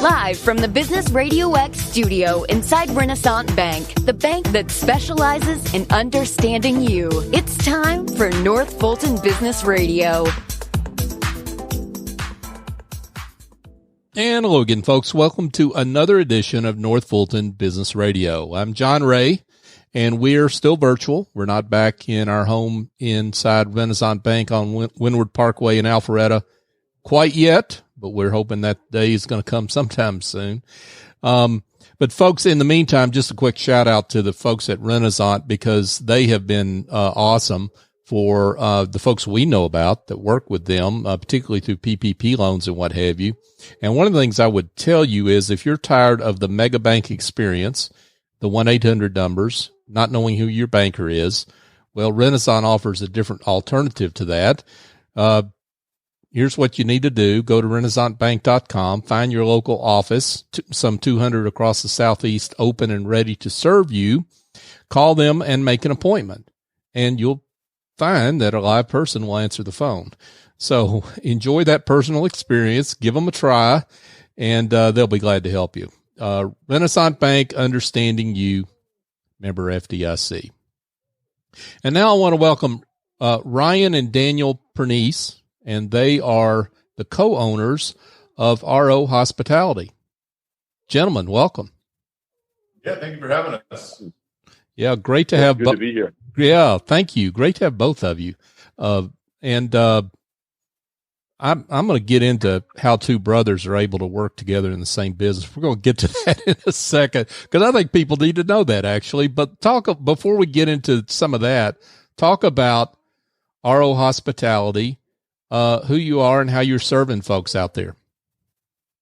Live from the Business RadioX studio inside Renaissance Bank, the bank that specializes in understanding you. It's time for North Fulton Business Radio. And hello again, folks. Welcome to another edition of North Fulton Business Radio. I'm John Ray, and we're still virtual. We're not back in our home inside Renaissance Bank on Windward Parkway in Alpharetta quite yet, but we're hoping that day is going to come sometime soon. But folks, in the meantime, just a quick shout out to the folks at Renaissance, because they have been awesome for the folks we know about that work with them, particularly through PPP loans and what have you. And one of the things I would tell you is, if you're tired of the mega bank experience, the 1-800 numbers, not knowing who your banker is, well, Renaissance offers a different alternative to that. Here's what you need to do. Go to renaissancebank.com, find your local office, some 200 across the Southeast, open and ready to serve you. Call them and make an appointment, and you'll find that a live person will answer the phone. So enjoy that personal experience. Give them a try, and they'll be glad to help you. Renaissance Bank, understanding you, member FDIC. And now I want to welcome Ryan and Daniel Pernice, and they are the co-owners of RO Hospitality. Gentlemen, welcome. Yeah, thank you for having us. Yeah, great to have. Good to be here. Yeah, thank you. Great to have both of you. I'm going to get into how two brothers are able to work together in the same business. We're going to get to that in a second, because I think people need to know that, actually. But before we get into some of that, talk about RO Hospitality, who you are and how you're serving folks out there.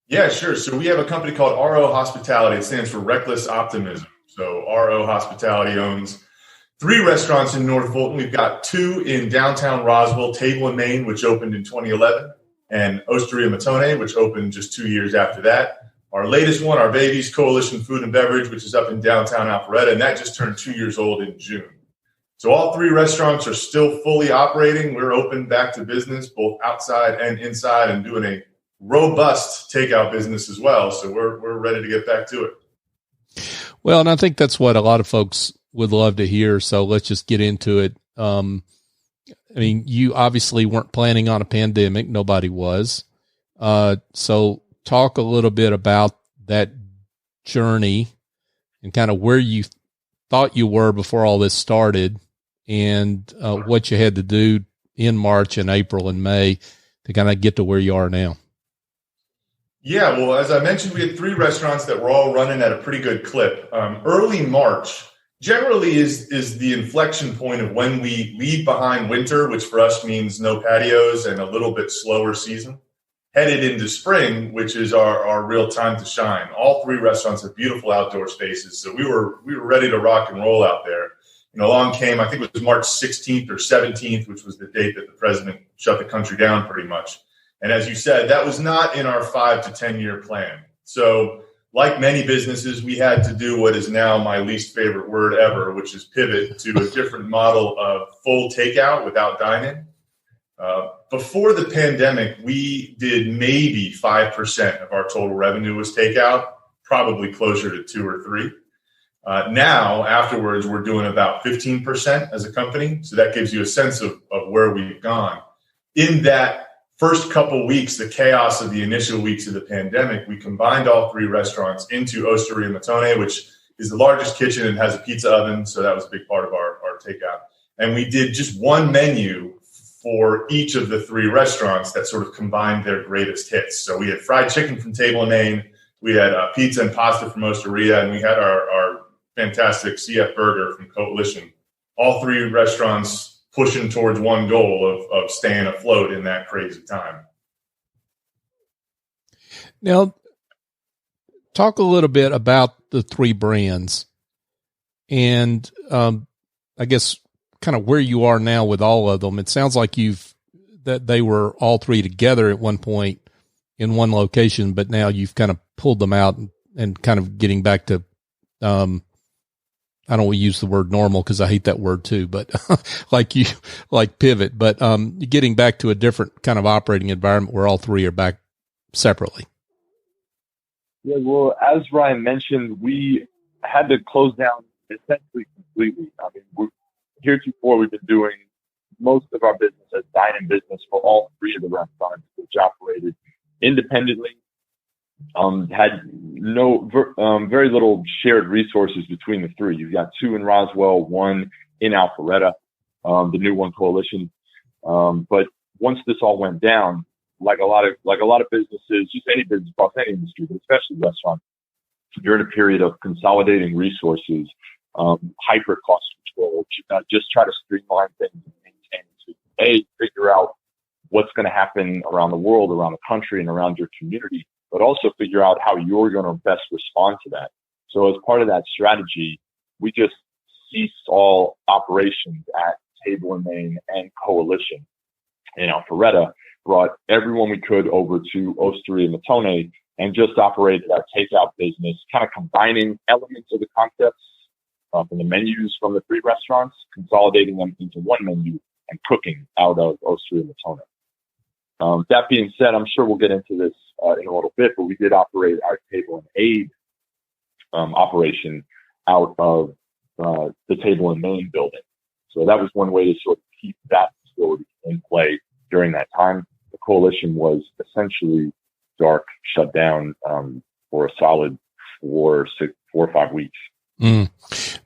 Yeah, sure. So we have a company called RO Hospitality. It stands for Reckless Optimism. So RO Hospitality owns 3 restaurants in North Fulton. We've got 2 in downtown Roswell, Table and Main, which opened in 2011, and Osteria Mattone, which opened just 2 years after that. Our latest one, our baby's Colaition Food and Beverage, which is up in downtown Alpharetta, and that just turned 2 years old in June. So all 3 restaurants are still fully operating. We're open back to business, both outside and inside, and doing a robust takeout business as well. So we're ready to get back to it. Well, and I think that's what a lot of folks would love to hear. So let's just get into it. I mean, you obviously weren't planning on a pandemic. Nobody was. So talk a little bit about that journey and kind of where you thought you were before all this started, and what you had to do in March and April and May to kind of get to where you are now. Yeah, well, as I mentioned, we had 3 restaurants that were all running at a pretty good clip. Early March generally is the inflection point of when we leave behind winter, which for us means no patios and a little bit slower season, headed into spring, which is our real time to shine. All 3 restaurants have beautiful outdoor spaces, so we were ready to rock and roll out there. Along came, I think it was March 16th or 17th, which was the date that the president shut the country down pretty much. And as you said, that was not in our 5 to 10 year plan. So like many businesses, we had to do what is now my least favorite word ever, which is pivot to a different model of full takeout without dine-in. Before the pandemic, we did maybe 5% of our total revenue was takeout, probably closer to 2 or 3. Now, afterwards, we're doing about 15% as a company. So that gives you a sense of where we've gone. In that first couple weeks, the chaos of the initial weeks of the pandemic, we combined all 3 restaurants into Osteria Mattone, which is the largest kitchen and has a pizza oven. So that was a big part of our takeout. And we did just one menu for each of the 3 restaurants that sort of combined their greatest hits. So we had fried chicken from Table and Main, we had pizza and pasta from Osteria, and we had our fantastic CF burger from Colaition. All 3 restaurants pushing towards one goal of staying afloat in that crazy time. Now, talk a little bit about the 3 brands, and I guess kind of where you are now with all of them. It sounds like that they were all 3 together at one point in one location, but now you've kind of pulled them out and kind of getting back to, I don't want to use the word normal because I hate that word too, but like pivot, but getting back to a different kind of operating environment where all 3 are back separately. Yeah, well, as Ryan mentioned, we had to close down essentially completely. I mean, heretofore we've been doing most of our business as dine-in business for all three of the restaurants, which operated independently. Had very little shared resources between the three. You've got two in Roswell, one in Alpharetta, the new one, Colaition. But once this all went down, like a lot of businesses, just any business across any industry, but especially restaurants, you're in a period of consolidating resources, hyper cost control, just try to streamline things and to figure out what's going to happen around the world, around the country, and around your community, but also figure out how you're going to best respond to that. So as part of that strategy, we just ceased all operations at Table and Main and Colaition in Alpharetta, brought everyone we could over to Osteria Mattone and just operated our takeout business, kind of combining elements of the concepts from the menus from the three restaurants, consolidating them into one menu and cooking out of Osteria Mattone. That being said, I'm sure we'll get into this in a little bit, but we did operate our Table and Aid operation out of the Table and Main building. So that was one way to sort of keep that facility in play during that time. The Colaition was essentially dark, shut down for a solid 4 or 5 weeks. Mm.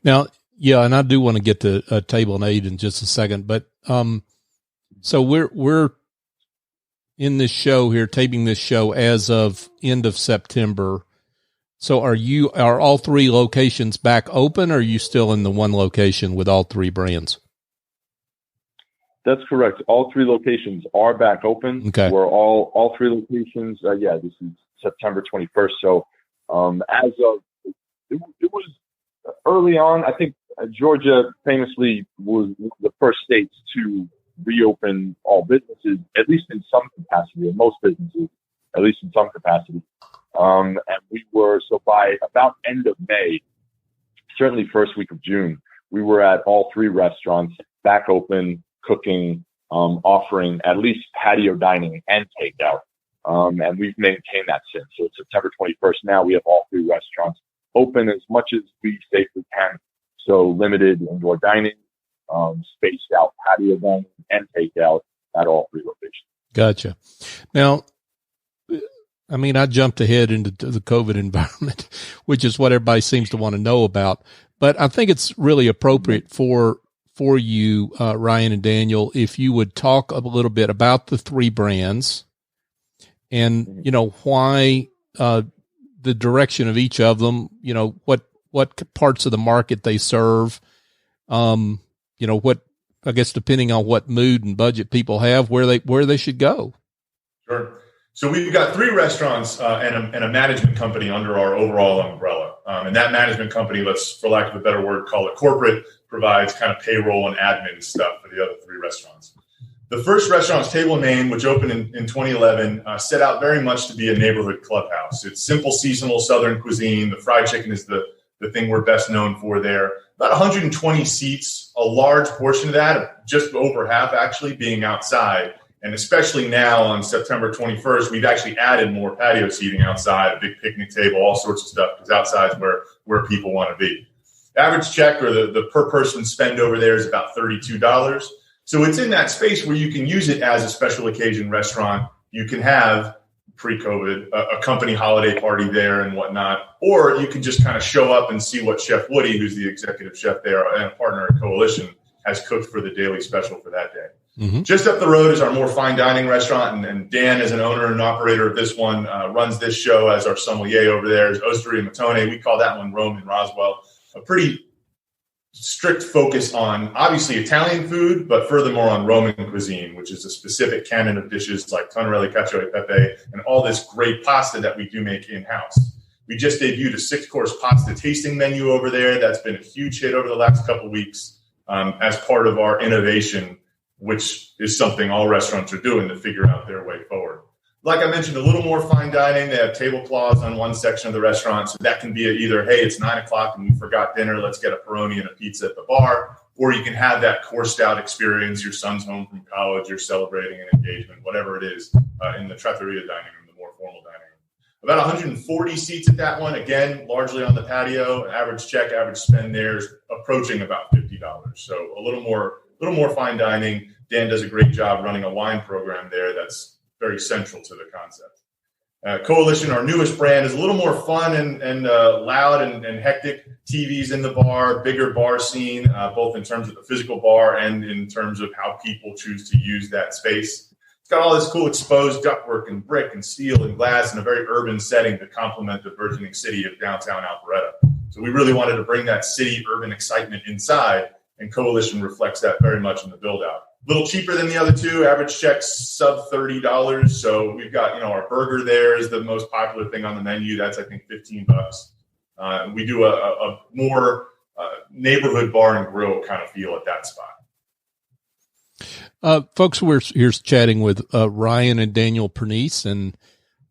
Now, yeah, and I do want to get to Table and Aid in just a second, but so we're in this show here, taping this show as of end of September. So are all three locations back open, or are you still in the one location with all three brands? That's correct. All three locations are back open. Okay. We're all three locations. This is September 21st. So, as of, it was early on. I think Georgia famously was one of the first states to reopen all businesses, at least in some capacity, or most businesses, at least in some capacity. And we were, so by about end of May, certainly first week of June, we were at all three restaurants back open, cooking, offering at least patio dining and takeout. And we've maintained that since. So it's September 21st now. We have all three restaurants open as much as we safely can. So limited indoor dining, spaced out patio dining and takeout at all three locations. Gotcha. Now, I mean, I jumped ahead into the COVID environment, which is what everybody seems to want to know about. But I think it's really appropriate for you, Ryan and Daniel, if you would talk a little bit about the three brands and, why the direction of each of them, what parts of the market they serve, what, I guess, depending on what mood and budget people have, where they should go. Sure. So we've got three restaurants and a management company under our overall umbrella. And that management company, let's, for lack of a better word, call it corporate, provides kind of payroll and admin stuff for the other three restaurants. The first restaurant is Table and Main, which opened in 2011, set out very much to be a neighborhood clubhouse. It's simple, seasonal Southern cuisine. The fried chicken is the thing we're best known for there. About 120 seats, a large portion of that, just over half actually, being outside. And especially now on September 21st, we've actually added more patio seating outside, a big picnic table, all sorts of stuff, because outside is where people want to be. The average check or the per person spend over there is about $32. So it's in that space where you can use it as a special occasion restaurant. You can have, pre-COVID, a company holiday party there and whatnot, or you can just kind of show up and see what Chef Woody, who's the executive chef there and a partner at Colaition, has cooked for the daily special for that day. Mm-hmm. Just up the road is our more fine dining restaurant, and Dan, as an owner and operator of this one, runs this show as our sommelier over there. Is Osteria Mattone. We call that one Rome in Roswell. A pretty strict focus on, obviously, Italian food, but furthermore on Roman cuisine, which is a specific canon of dishes like tonarelli, cacio e pepe, and all this great pasta that we do make in-house. We just debuted a 6-course pasta tasting menu over there. That's been a huge hit over the last couple of weeks as part of our innovation, which is something all restaurants are doing to figure out their way forward. Like I mentioned, a little more fine dining. They have tablecloths on one section of the restaurant. So that can be either, hey, it's 9:00 and we forgot dinner. Let's get a Peroni and a pizza at the bar. Or you can have that coursed out experience. Your son's home from college. You're celebrating an engagement, whatever it is, in the trattoria dining room, the more formal dining room. About 140 seats at that one. Again, largely on the patio. Average check, average spend there is approaching about $50. So a little more fine dining. Dan does a great job running a wine program there that's very central to the concept. Colaition, our newest brand, is a little more fun and loud and hectic. TVs in the bar, bigger bar scene, both in terms of the physical bar and in terms of how people choose to use that space. It's got all this cool exposed ductwork and brick and steel and glass in a very urban setting to complement the burgeoning city of downtown Alpharetta. So we really wanted to bring that city urban excitement inside, and Colaition reflects that very much in the build-out. A little cheaper than the other two, average checks sub $30. So we've got, our burger there is the most popular thing on the menu. That's, I think, $15. We do a more neighborhood bar and grill kind of feel at that spot. Folks, we're here chatting with Ryan and Daniel Pernice, and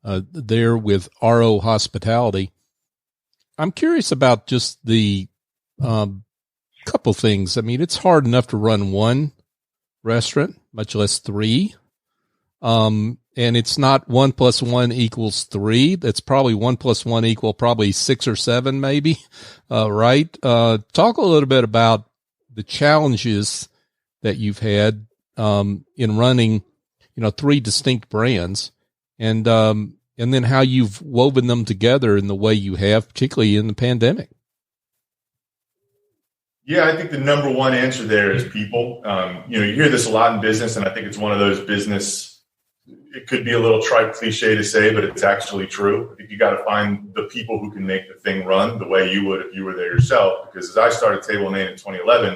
they're with RO Hospitality. I'm curious about just the couple things. I mean, it's hard enough to run one restaurant, much less three. And it's not 1 + 1 = 3. That's probably 1 + 1 = probably 6 or 7, maybe. Right. Talk a little bit about the challenges that you've had, in running, three distinct brands, and then how you've woven them together in the way you have, particularly in the pandemic. Yeah, I think the number one answer there is people. You hear this a lot in business, and I think it's one of those it could be a little trite cliche to say, but it's actually true. I think you got to find the people who can make the thing run the way you would if you were there yourself. Because as I started Table & Eight in 2011,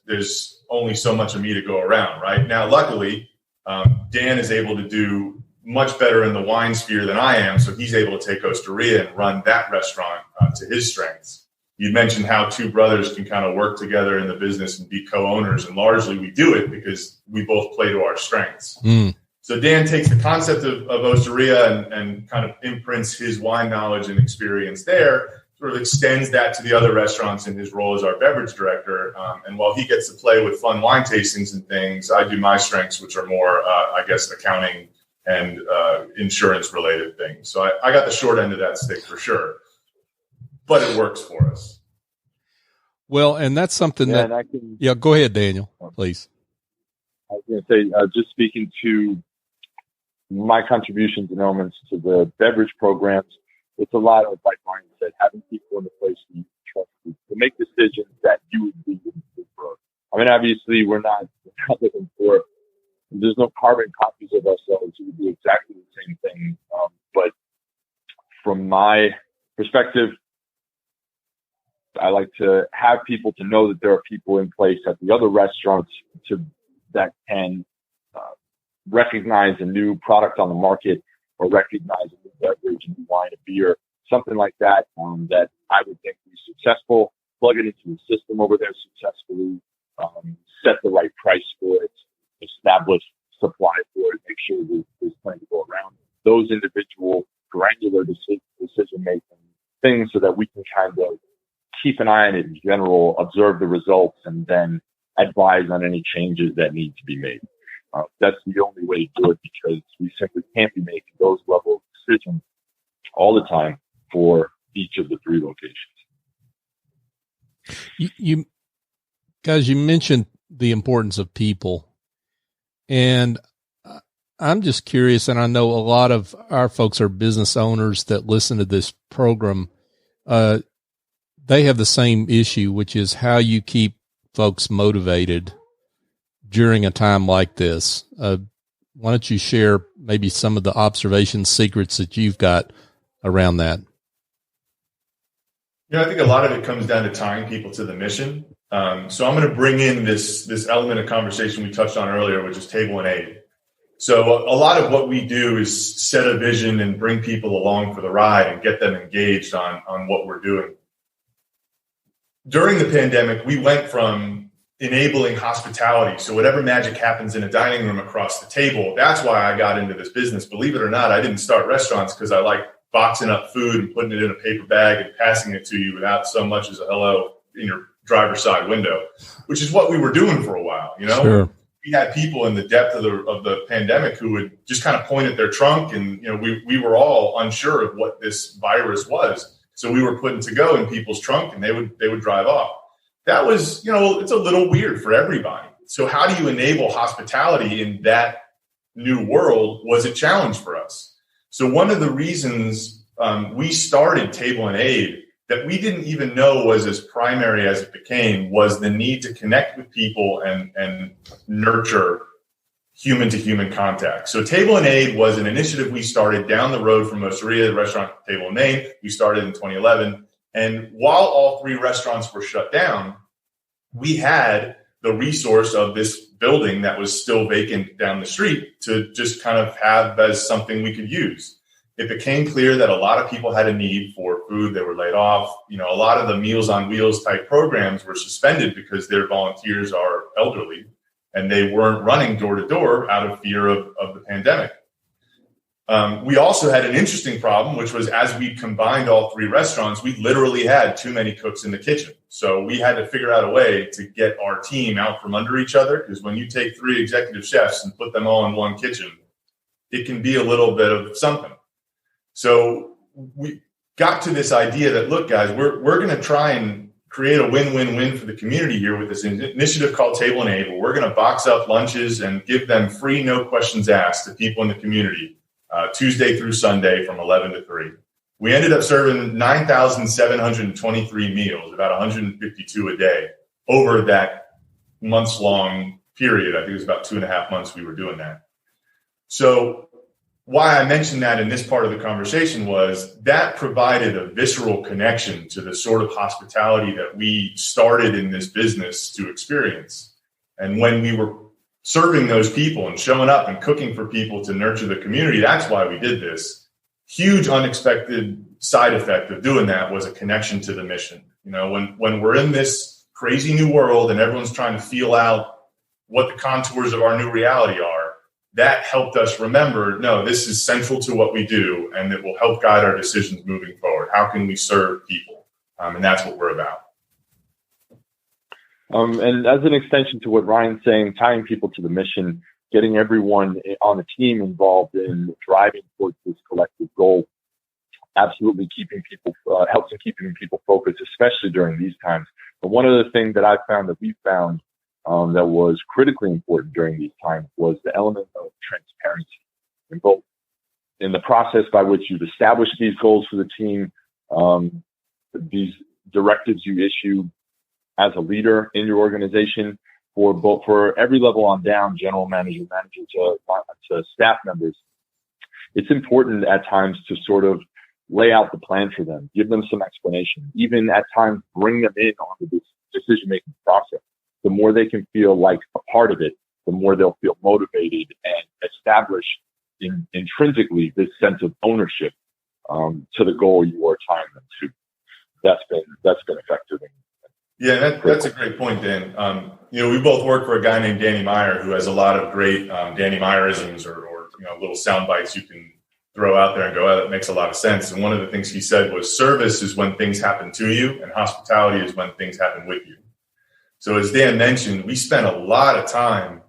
there's only so much of me to go around, right? Now, luckily, Dan is able to do much better in the wine sphere than I am, so he's able to take Osteria and run that restaurant to his strengths. You mentioned how two brothers can kind of work together in the business and be co-owners, and largely we do it because we both play to our strengths. So Dan takes the concept of Osteria and kind of imprints his wine knowledge and experience there, sort of extends that to the other restaurants in his role as our beverage director. And while he gets to play with fun wine tastings and things, I do my strengths, which are more, accounting and insurance related things. So I got the short end of that stick for sure. But it works for us. Well, and that's something go ahead, Daniel, please. I was going to say, just speaking to my contributions and elements to the beverage programs, it's a lot of, like Ryan said, having people in the place you trust to make decisions that you would be looking for. I mean, obviously, we're not looking for, there's no carbon copies of ourselves. We do exactly the same thing. But from my perspective, I like to have people to know that there are people in place at the other restaurants that can recognize a new product on the market or recognize a new beverage, a new wine, a beer, something like that, that I would think be successful, plug it into the system over there successfully, set the right price for it, establish supply for it, make sure there's plenty to go around. Those individual granular decision-making things so that we can kind of keep an eye on it in general, observe the results, and then advise on any changes that need to be made. That's the only way to do it, because we simply can't be making those level of decisions all the time for each of the three locations. You guys, you mentioned the importance of people, and I'm just curious, and I know a lot of our folks are business owners that listen to this program. They have the same issue, which is how you keep folks motivated during a time like this. Why don't you share maybe some of the observations, secrets that you've got around that? I think a lot of it comes down to tying people to the mission. So I'm going to bring in this element of conversation we touched on earlier, which is Table & Eight. So a lot of what we do is set a vision and bring people along for the ride and get them engaged on what we're doing. During the pandemic, we went from enabling hospitality. So whatever magic happens in a dining room across the table, that's why I got into this business. Believe it or not, I didn't start restaurants because I like boxing up food and putting it in a paper bag and passing it to you without so much as a hello in your driver's side window, which is what we were doing for a while, Sure. we had people in the depth of the pandemic who would just kind of point at their trunk, and we were all unsure of what this virus was. So we were putting to go in people's trunk, and they would drive off. That was, it's a little weird for everybody. So how do you enable hospitality in that new world was a challenge for us. So one of the reasons we started Table and Aid that we didn't even know was as primary as it became was the need to connect with people and nurture human-to-human contact. So Table and Aid was an initiative we started down the road from Osteria, the restaurant Table and Name. We started in 2011. And while all 3 restaurants were shut down, we had the resource of this building that was still vacant down the street to just kind of have as something we could use. It became clear that a lot of people had a need for food. They were laid off. A lot of the Meals on Wheels type programs were suspended because their volunteers are elderly and they weren't running door to door out of fear of the pandemic. We also had an interesting problem, which was as we combined all 3 restaurants, we literally had too many cooks in the kitchen. So we had to figure out a way to get our team out from under each other, because when you take 3 executive chefs and put them all in one kitchen, it can be a little bit of something. So we got to this idea that, look, guys, we're going to try and create a win-win-win for the community here with this initiative called Table and Aid, where we're going to box up lunches and give them free, no questions asked to people in the community, Tuesday through Sunday from 11 to 3. We ended up serving 9,723 meals, about 152 a day, over that months-long period. I think it was about 2.5 months we were doing that. So why I mentioned that in this part of the conversation was that provided a visceral connection to the sort of hospitality that we started in this business to experience. And when we were serving those people and showing up and cooking for people to nurture the community, that's why we did this. Huge unexpected side effect of doing that was a connection to the mission. When we're in this crazy new world and everyone's trying to feel out what the contours of our new reality are, that helped us remember, no, this is central to what we do, and it will help guide our decisions moving forward. How can we serve people? And that's what we're about. And as an extension to what Ryan's saying, tying people to the mission, getting everyone on the team involved in driving towards this collective goal, absolutely helps in keeping people focused, especially during these times. But one of the things that I found that we found that was critically important during these times was the element of transparency in the process by which you've established these goals for the team, these directives you issue as a leader in your organization for every level on down, general manager to staff members. It's important at times to sort of lay out the plan for them, give them some explanation, even at times bring them in onto this decision-making process. The more they can feel like a part of it, the more they'll feel motivated and establish intrinsically this sense of ownership to the goal you are tying them to. That's been effective. Yeah, that's a great point, Dan. We both work for a guy named Danny Meyer who has a lot of great Danny Meyerisms or little sound bites you can throw out there and go, oh, that makes a lot of sense. And one of the things he said was service is when things happen to you, and hospitality is when things happen with you. So as Dan mentioned, we spent a lot of time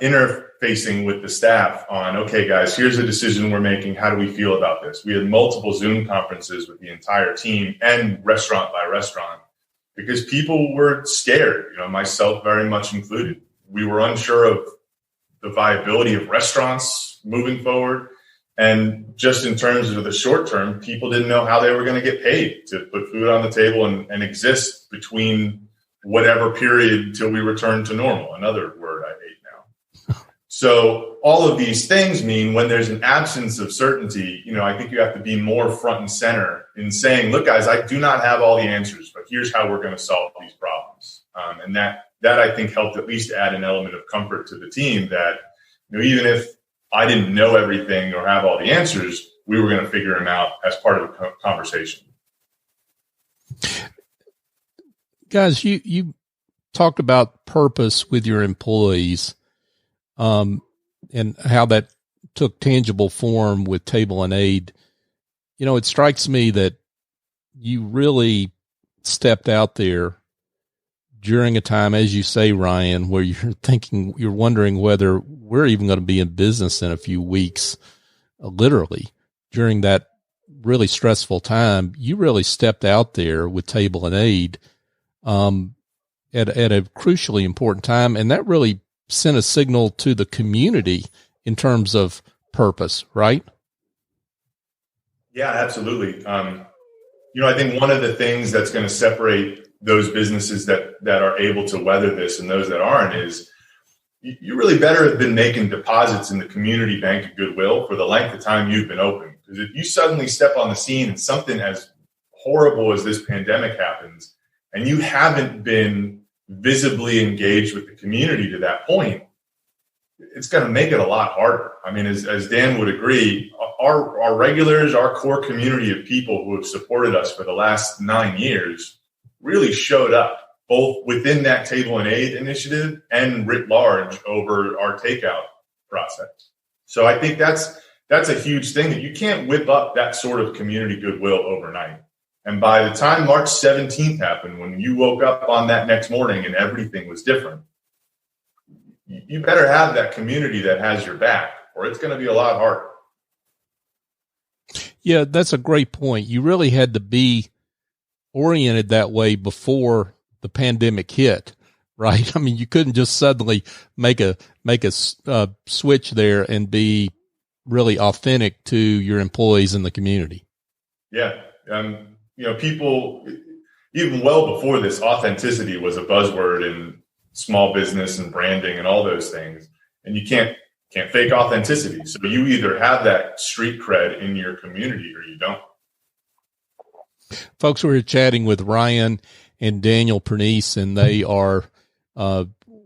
interfacing with the staff on, okay, guys, here's the decision we're making. How do we feel about this? We had multiple Zoom conferences with the entire team and restaurant by restaurant because people were scared, myself very much included. We were unsure of the viability of restaurants moving forward. And just in terms of the short term, people didn't know how they were going to get paid to put food on the table and exist between whatever period till we return to normal. Another word I hate now. So all of these things mean when there's an absence of certainty, I think you have to be more front and center in saying, look, guys, I do not have all the answers, but here's how we're going to solve these problems. And that I think helped at least add an element of comfort to the team that, even if I didn't know everything or have all the answers, we were going to figure them out as part of the conversation. Guys, you talked about purpose with your employees, and how that took tangible form with Table and Aid. It strikes me that you really stepped out there during a time, as you say, Ryan, where you're wondering whether we're even going to be in business in a few weeks, literally during that really stressful time, you really stepped out there with Table and Aid, at a crucially important time. And that really sent a signal to the community in terms of purpose, right? Yeah, absolutely. I think one of the things that's going to separate those businesses that are able to weather this and those that aren't is you really better have been making deposits in the community bank of goodwill for the length of time you've been open. Because if you suddenly step on the scene and something as horrible as this pandemic happens, and you haven't been visibly engaged with the community to that point, it's going to make it a lot harder. I mean, as Dan would agree, our regulars, our core community of people who have supported us for the last 9 years really showed up, both within that Table and Aid initiative and writ large over our takeout process. So I think that's a huge thing, that you can't whip up that sort of community goodwill overnight. And by the time March 17th happened, when you woke up on that next morning and everything was different, you better have that community that has your back, or it's going to be a lot harder. Yeah, that's a great point. You really had to be oriented that way before the pandemic hit, right? I mean, you couldn't just suddenly make a switch there and be really authentic to your employees in the community. Yeah. People, even well before this, authenticity was a buzzword in small business and branding and all those things. And you can't fake authenticity. So you either have that street cred in your community or you don't. Folks, we're chatting with Ryan and Daniel Pernice, and they are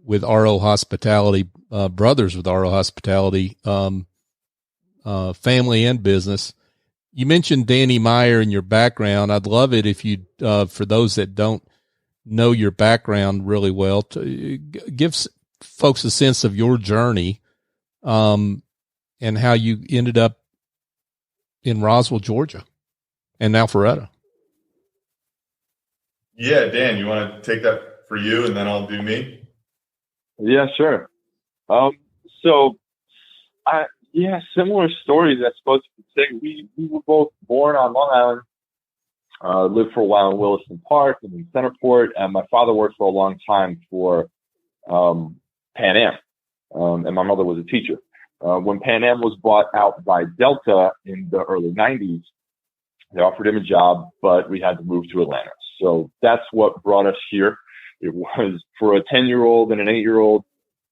with RO Hospitality, brothers with RO Hospitality, family and business. You mentioned Danny Meyer and your background. I'd love it if you, for those that don't know your background really well, to give folks a sense of your journey, and how you ended up in Roswell, Georgia, and now Alpharetta. Yeah, Dan, you want to take that for you, and then I'll do me? Yeah, sure. Similar stories, I suppose you could say. We were both born on Long Island, lived for a while in Williston Park and in Centerport, and my father worked for a long time for Pan Am, and my mother was a teacher. When Pan Am was bought out by Delta in the early 90s, they offered him a job, but we had to move to Atlanta. So that's what brought us here. It was, for a 10-year-old and an 8-year-old,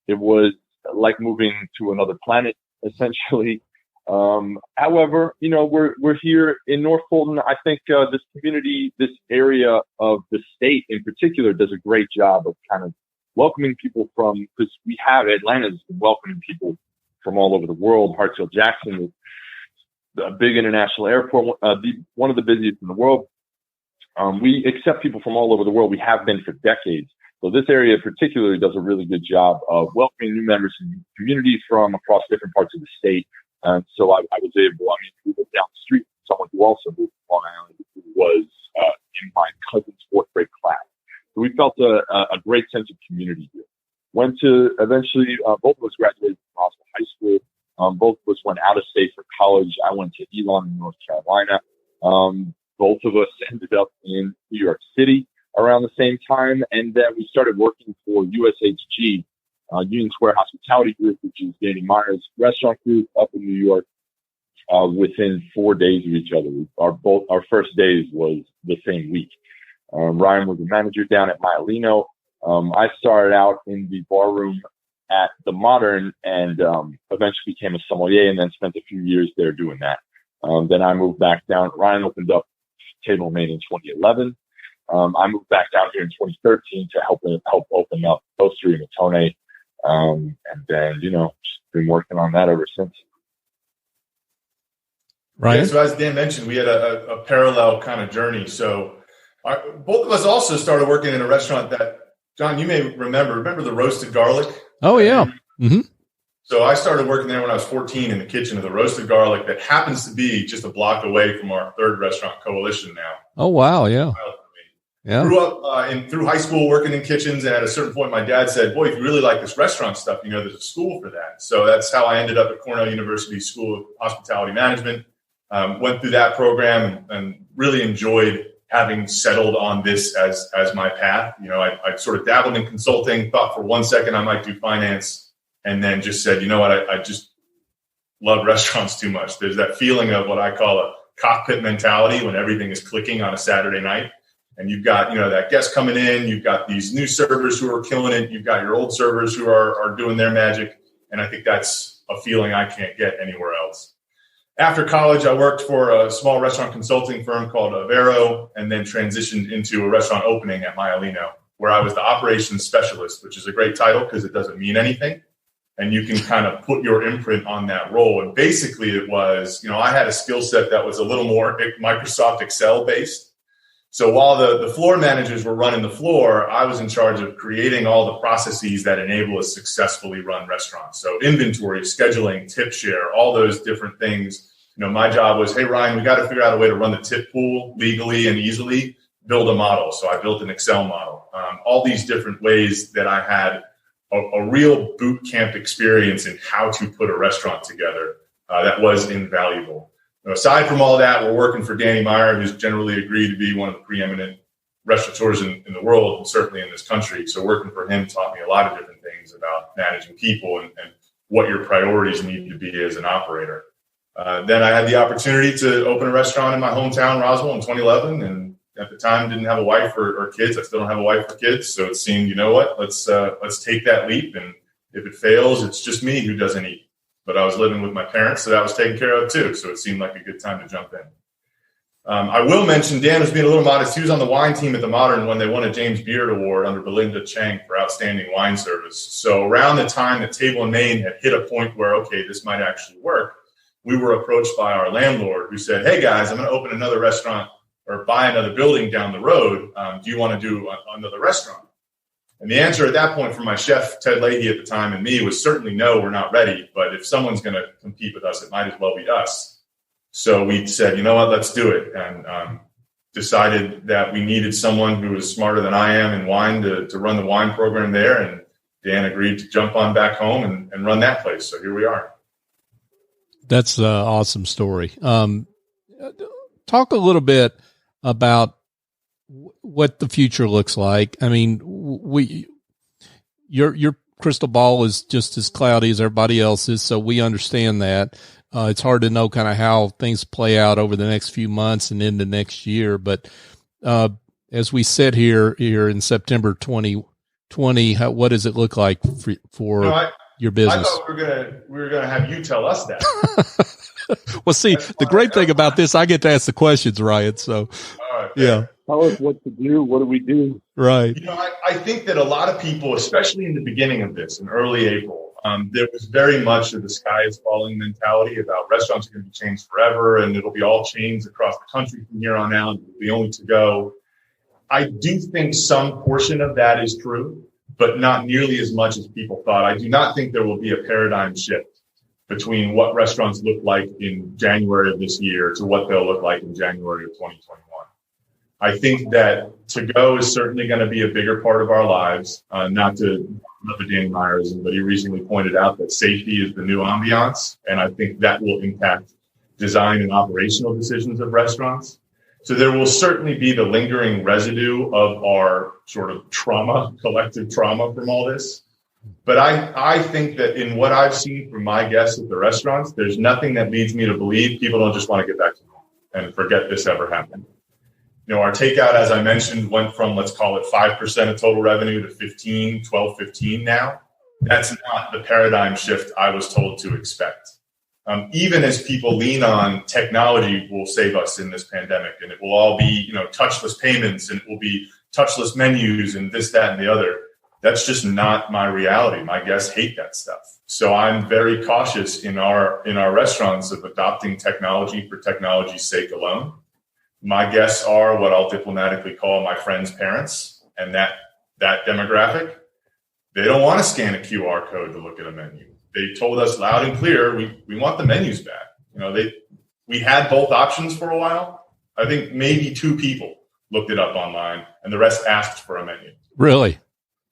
it was like moving to another planet, essentially. However, we're here in North Fulton. I think this community, this area of the state in particular, does a great job of kind of welcoming people from, because we have Atlanta's been welcoming people from all over the world. Hartsfield-Jackson is a big international airport, one of the busiest in the world. We accept people from all over the world. We have been for decades. So this area particularly does a really good job of welcoming new members and communities from across different parts of the state. And so I was able, we lived down the street from someone who also moved to Long Island, who was in my cousin's 4th grade class. So we felt a great sense of community here. Went to eventually, both of us graduated from Roswell High School. Both of us went out of state for college. I went to Elon in North Carolina. Both of us ended up in New York City around the same time. And then we started working for USHG, Union Square Hospitality Group, which is Danny Meyer's restaurant group up in New York, within 4 days of each other. Our first days was the same week. Ryan was a manager down at Myalino. I started out in the bar room at the Modern and eventually became a sommelier, and then spent a few years there doing that. Then I moved back down. Ryan opened up Table Made in 2011. I moved back down here in 2013 to help open up Osteria Mattone. And then, just been working on that ever since. Right. Yeah, so as Dan mentioned, we had a parallel kind of journey. So both of us also started working in a restaurant that, John, you may remember the Roasted Garlic. Oh, yeah. Mm-hmm. So I started working there when I was 14 in the kitchen of the Roasted Garlic that happens to be just a block away from our third restaurant, Colaition, now. Oh, wow. Yeah. Yeah. Grew up through high school working in kitchens, and at a certain point, my dad said, "Boy, if you really like this restaurant stuff, there's a school for that." So that's how I ended up at Cornell University School of Hospitality Management. Went through that program and really enjoyed having settled on this as my path. I sort of dabbled in consulting, thought for 1 second I might do finance, and then just said, you know what, I just love restaurants too much. There's that feeling of what I call a cockpit mentality when everything is clicking on a Saturday night. And you've got, that guest coming in, you've got these new servers who are killing it, you've got your old servers who are doing their magic. And I think that's a feeling I can't get anywhere else. After college, I worked for a small restaurant consulting firm called Vero, and then transitioned into a restaurant opening at Maialino, where I was the operations specialist, which is a great title because it doesn't mean anything. And you can kind of put your imprint on that role. And basically it was, I had a skill set that was a little more Microsoft Excel based. So while the floor managers were running the floor, I was in charge of creating all the processes that enable a successfully run restaurant. So inventory, scheduling, tip share, all those different things. My job was, hey, Ryan, we got to figure out a way to run the tip pool legally and easily, build a model. So I built an Excel model. All these different ways that I had a real boot camp experience in how to put a restaurant together that was invaluable. Aside from all that, we're working for Danny Meyer, who's generally agreed to be one of the preeminent restaurateurs in the world, and certainly in this country. So working for him taught me a lot of different things about managing people and what your priorities need to be as an operator. Then I had the opportunity to open a restaurant in my hometown, Roswell, in 2011. And at the time, didn't have a wife or kids. I still don't have a wife or kids. So it seemed, let's take that leap. And if it fails, it's just me who doesn't eat. But I was living with my parents, so that was taken care of too. So it seemed like a good time to jump in. I will mention Dan was being a little modest. He was on the wine team at the Modern when they won a James Beard Award under Belinda Chang for outstanding wine service. So around the time that Table & Main had hit a point where, okay, this might actually work, we were approached by our landlord who said, hey, guys, I'm going to open another restaurant or buy another building down the road. Do you want to do another restaurant? And the answer at that point from my chef, Ted Leahy at the time, and me was certainly no, we're not ready. But if someone's going to compete with us, it might as well be us. So we said, you know what, let's do it. And decided that we needed someone who was smarter than I am in wine to run the wine program there. And Dan agreed to jump on back home and run that place. So here we are. That's an awesome story. Talk a little bit about what the future looks like. I mean, your crystal ball is just as cloudy as everybody else's, so we understand that. It's hard to know kind of how things play out over the next few months and into next year. But as we sit here in September 2020, what does it look like for your business? I thought we were gonna have you tell us that. Well, see, the great thing about this, I get to ask the questions, Ryan. So, yeah. Tell us what to do. What do we do? Right. I think that a lot of people, especially in the beginning of this, in early April, there was very much of the sky is falling mentality about restaurants are going to be changed forever and it'll be all chains across the country from here on out. It'll be only to go. I do think some portion of that is true, but not nearly as much as people thought. I do not think there will be a paradigm shift between what restaurants look like in January of this year to what they'll look like in January of 2021. I think that to-go is certainly going to be a bigger part of our lives. Not to Danny Myerism, but he recently pointed out that safety is the new ambiance, and I think that will impact design and operational decisions of restaurants. So there will certainly be the lingering residue of our sort of trauma, collective trauma from all this. But I think that in what I've seen from my guests at the restaurants, there's nothing that leads me to believe people don't just want to get back to normal and forget this ever happened. Our takeout, as I mentioned, went from, let's call it 5% of total revenue to 15 now. That's not the paradigm shift I was told to expect. Even as people lean on technology will save us in this pandemic, and it will all be, touchless payments, and it will be touchless menus and this, that, and the other. That's just not my reality. My guests hate that stuff. So I'm very cautious in our restaurants of adopting technology for technology's sake alone. My guests are what I'll diplomatically call my friends' parents, and that demographic, they don't want to scan a QR code to look at a menu. They told us loud and clear, we want the menus back. We had both options for a while. I think maybe 2 people looked it up online, and the rest asked for a menu. Really?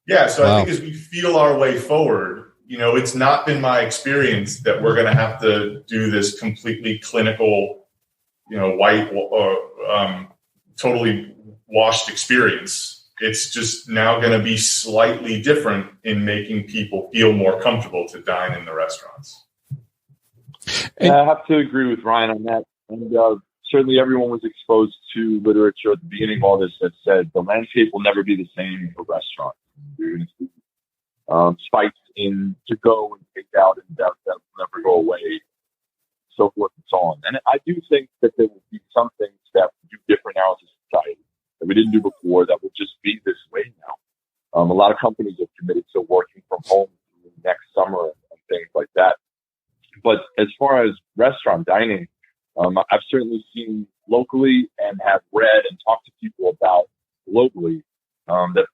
Yeah. So Wow. I think as we feel our way forward, it's not been my experience that we're going to have to do this completely clinical, white or totally washed experience. It's just now going to be slightly different in making people feel more comfortable to dine in the restaurants. I have to agree with Ryan on that. And certainly everyone was exposed to literature at the beginning of all this that said the landscape will never be the same for restaurants. You're going to see spikes in to-go and take-out, and that will never go away, so forth and so on. And I do think that there will be some things that we do different now as a society that we didn't do before that will just be this way now. A lot of companies have committed to working from home next summer and things like that. But as far as restaurant dining, I've certainly seen locally and have read and talked to people about globally that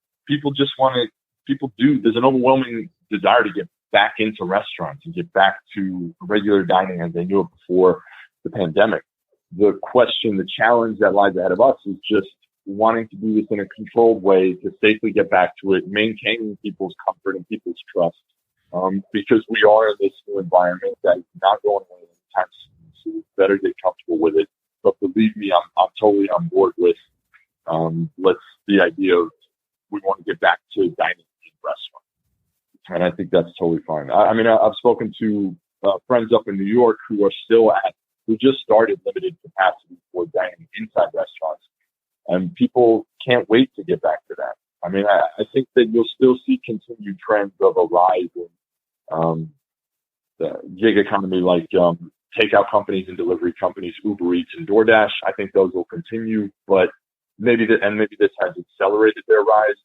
there's an overwhelming desire to get back into restaurants and get back to regular dining as they knew it before the pandemic. The challenge that lies ahead of us is just wanting to do this in a controlled way to safely get back to it, maintaining people's comfort and people's trust, because we are in this new environment that is not going away anytime soon. So we better get comfortable with it. But believe me, I'm totally on board with the idea of we want to get back to dining in restaurants, and I think that's totally fine. I've spoken to friends up in New York who just started limited capacity for dining inside restaurants. And people can't wait to get back to that. I think that you'll still see continued trends of a rise in the gig economy, like takeout companies and delivery companies, Uber Eats and DoorDash. I think those will continue, but maybe this has accelerated their rise.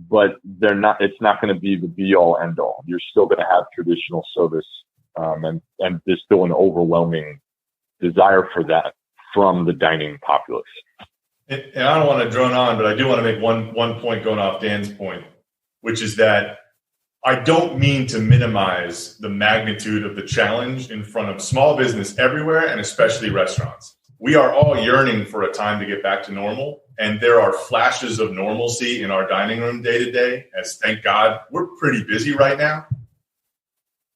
But it's not going to be the be all end all. You're still going to have traditional service, and there's still an overwhelming desire for that from the dining populace. And I don't want to drone on, but I do want to make one point going off Dan's point, which is that I don't mean to minimize the magnitude of the challenge in front of small business everywhere, and especially restaurants. We are all yearning for a time to get back to normal, and there are flashes of normalcy in our dining room day to day, as thank God we're pretty busy right now.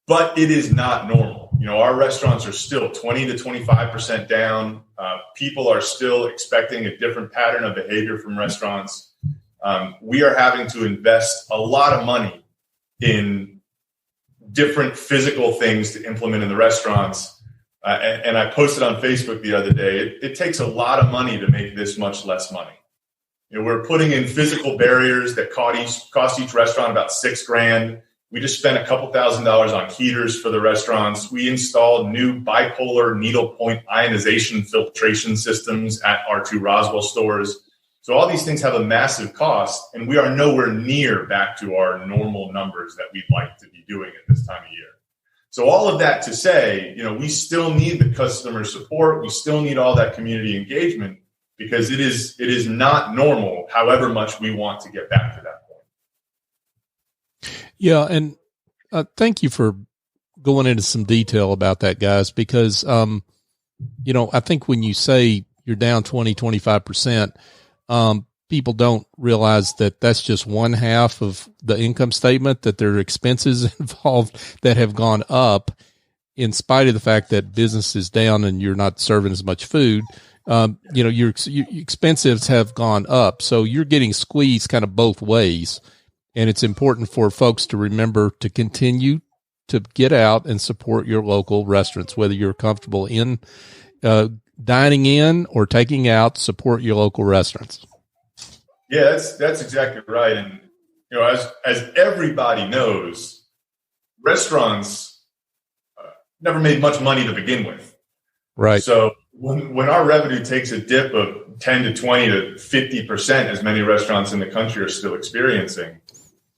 But it is not normal. Our restaurants are still 20 to 25% down. People are still expecting a different pattern of behavior from restaurants. We are having to invest a lot of money in different physical things to implement in the restaurants. And I posted on Facebook the other day, it takes a lot of money to make this much less money. We're putting in physical barriers that cost each restaurant about $6,000. We just spent a couple $1,000s on heaters for the restaurants. We installed new bipolar needlepoint ionization filtration systems at our 2 Roswell stores. So all these things have a massive cost, and we are nowhere near back to our normal numbers that we'd like to be doing at this time of year. So all of that to say, we still need the customer support. We still need all that community engagement, because it is not normal, however much we want to get back to that point. Yeah, and thank you for going into some detail about that, guys, because, I think when you say you're down 20, 25%, people don't realize that that's just one half of the income statement, that there are expenses involved that have gone up in spite of the fact that business is down and you're not serving as much food. Your expenses have gone up. So you're getting squeezed kind of both ways. And it's important for folks to remember to continue to get out and support your local restaurants, whether you're comfortable in dining in or taking out. Support your local restaurants. Yeah, that's exactly right. And as everybody knows, restaurants never made much money to begin with. Right. So when our revenue takes a dip of 10 to 20 to 50%, as many restaurants in the country are still experiencing,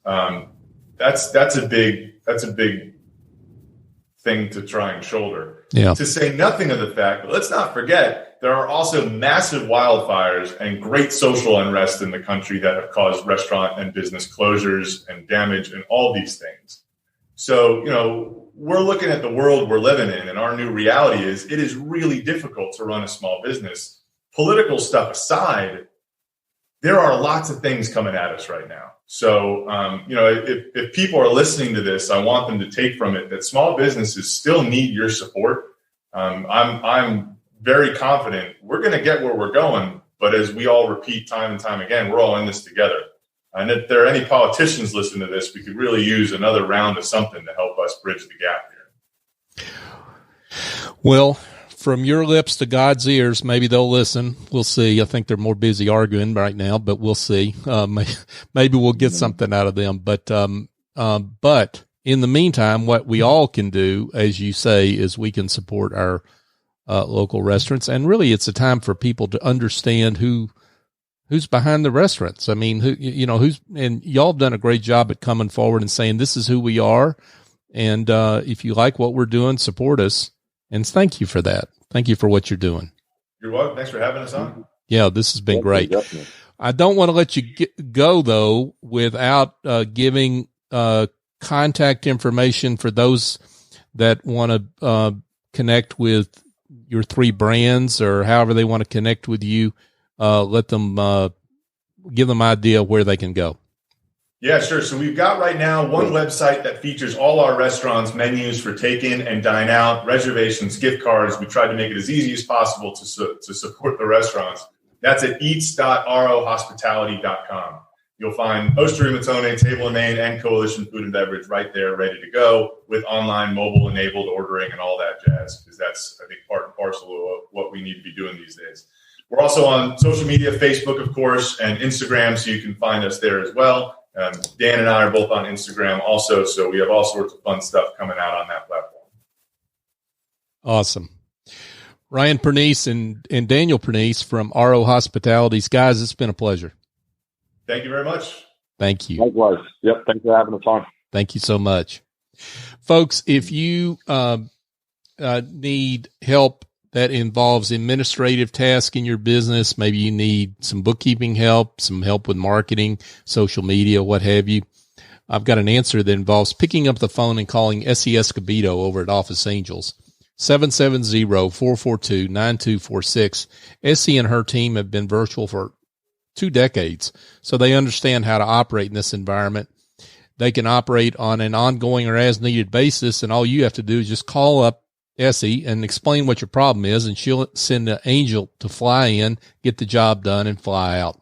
that's a big thing to try and shoulder. Yeah. To say nothing of the fact, but let's not forget, there are also massive wildfires and great social unrest in the country that have caused restaurant and business closures and damage and all these things. So, we're looking at the world we're living in, and our new reality is it is really difficult to run a small business. Political stuff aside, there are lots of things coming at us right now. So, if people are listening to this, I want them to take from it that small businesses still need your support. I'm very confident we're going to get where we're going, but as we all repeat time and time again, we're all in this together. And if there are any politicians listening to this, we could really use another round of something to help us bridge the gap here. Well, from your lips to God's ears, maybe they'll listen. We'll see. I think they're more busy arguing right now, but we'll see. Maybe we'll get something out of them. But in the meantime, what we all can do, as you say, is we can support our local restaurants. And really, it's a time for people to understand who's behind the restaurants. I mean, and y'all have done a great job at coming forward and saying, this is who we are. And if you like what we're doing, support us. And thank you for that. Thank you for what you're doing. You're welcome. Thanks for having us on. Yeah, this has been great. Definitely. I don't want to let you go, though, without giving contact information for those that want to connect with your three brands or however they want to connect with you. Let them give them an idea where they can go. Yeah, sure. So we've got right now one website that features all our restaurants' menus for take-in and dine-out, reservations, gift cards. We tried to make it as easy as possible to support the restaurants. That's at eats.rohospitality.com. You'll find Osteria Mattone, Table & Main, and Colaition Food and Beverage right there, ready to go with online mobile-enabled ordering and all that jazz, because that's, I think, part and parcel of what we need to be doing these days. We're also on social media, Facebook, of course, and Instagram, so you can find us there as well. Dan and I are both on Instagram also, so we have all sorts of fun stuff coming out on that platform. Awesome. Ryan Pernice and Daniel Pernice from RO Hospitalities. Guys, it's been a pleasure. Thank you very much. Thank you. Likewise. Yep. Thanks for having us on. Thank you so much. Folks, if you need help that involves administrative tasks in your business, maybe you need some bookkeeping help, some help with marketing, social media, what have you, I've got an answer that involves picking up the phone and calling S.E. Escobedo over at Office Angels, 770-442-9246. S.E. and her team have been virtual for 2 decades, so they understand how to operate in this environment. They can operate on an ongoing or as-needed basis, and all you have to do is just call up Essie and explain what your problem is, and she'll send an angel to fly in, get the job done, and fly out.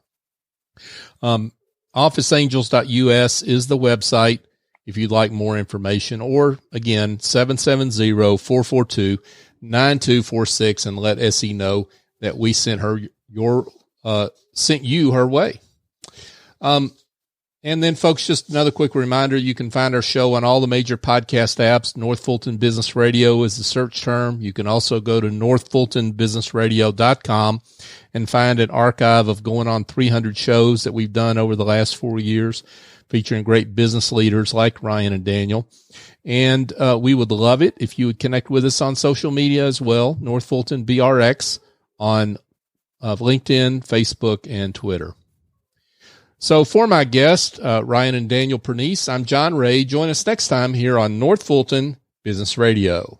OfficeAngels.us is the website if you'd like more information, or again, 770-442-9246, and let Essie know that we sent you her way. And then, folks, just another quick reminder, you can find our show on all the major podcast apps. North Fulton Business Radio is the search term. You can also go to northfultonbusinessradio.com and find an archive of going on 300 shows that we've done over the last 4 years, featuring great business leaders like Ryan and Daniel. And we would love it if you would connect with us on social media as well, North Fulton BRX on LinkedIn, Facebook, and Twitter. So for my guest, Ryan and Daniel Pernice, I'm John Ray. Join us next time here on North Fulton Business Radio.